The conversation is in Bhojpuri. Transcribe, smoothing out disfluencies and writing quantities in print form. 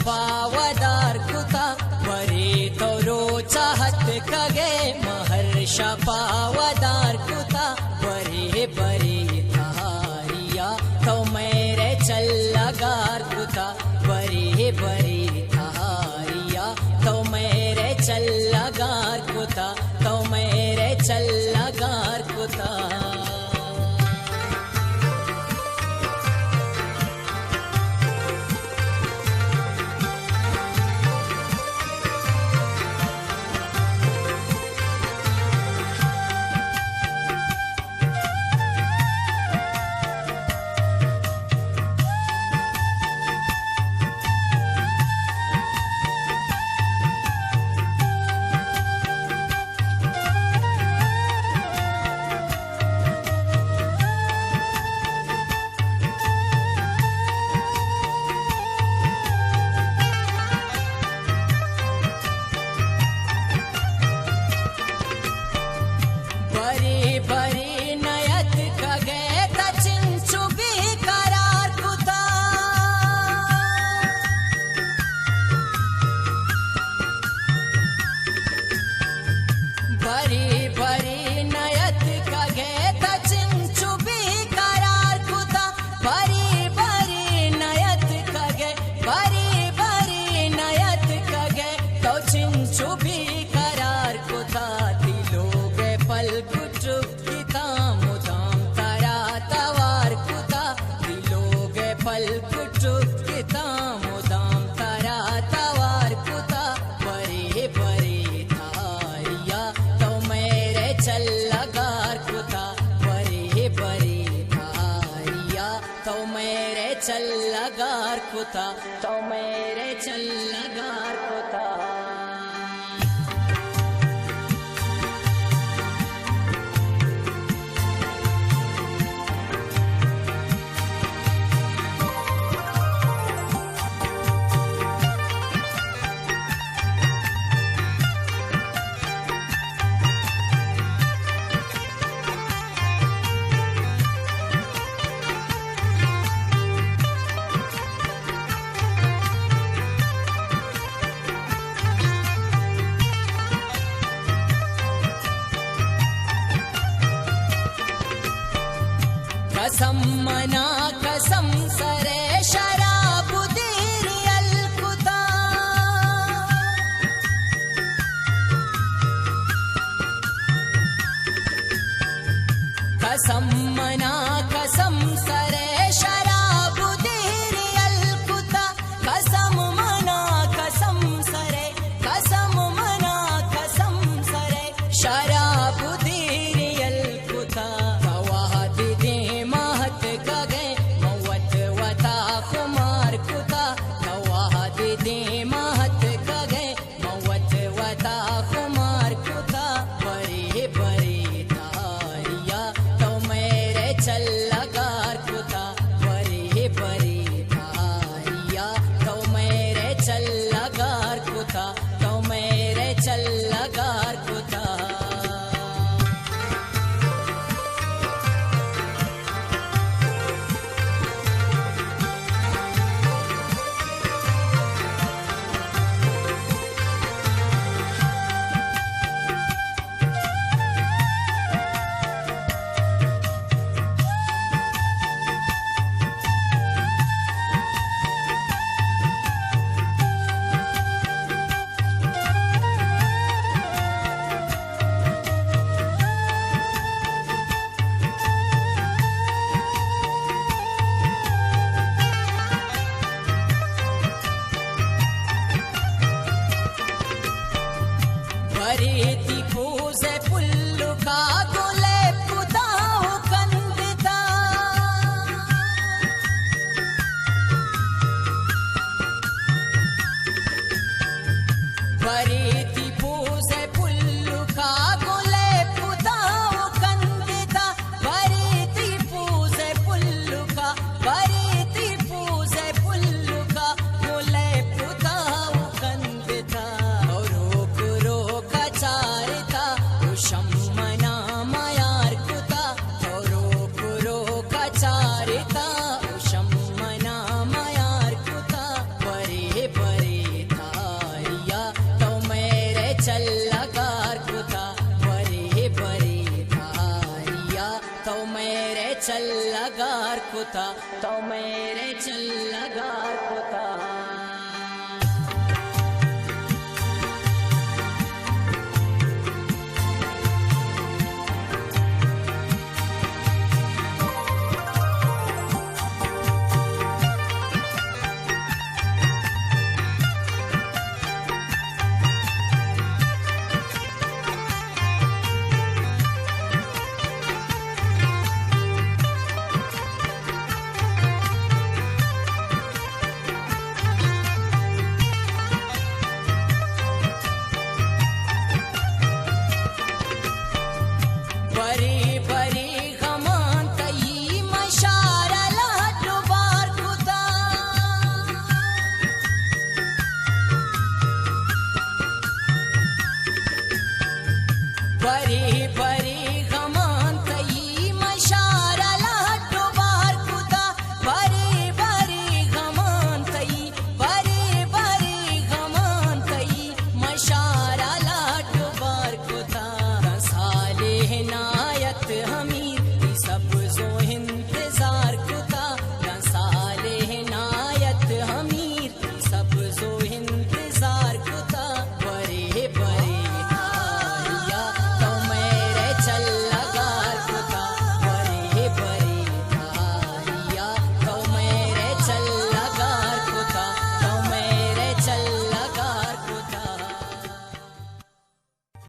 पावदार्कुता वरे तोरो चाहत कगे महर्ष पावदार्कुता वरे बरे थारिया तो मेरे चल लगार्कुता वरे बरे थारिया तो मेरे चल लगार्कुता तो मेरे चल लगार्कुता चल लगार्कुता तो मेरे चल लगार्कुता कसम मना कसम सरे शराब दीरी अलकुता कसम मना कसम सरे शराब दीरी अलकुता कसम मना कसम सरे कसम मना कसम सरे शराब दीरी अलकुता वरेति पूजे पुल्लु का गुले पुताहु कंदिता वरेति पूजे पुल्लु का गुले पुताहु कंदिता वरेति पूजे पुल्लु का वरेति पूजे पुल्लु का गुले पुताहु कंदिता शम्मना मयार्कुता थोरो पुरो कचारिता शम्मना मयार्कुता परे परे कुता तो मेरे चल लगा कुता बरी बरी गमांत ही मशारला दुबार कुता बरी बरी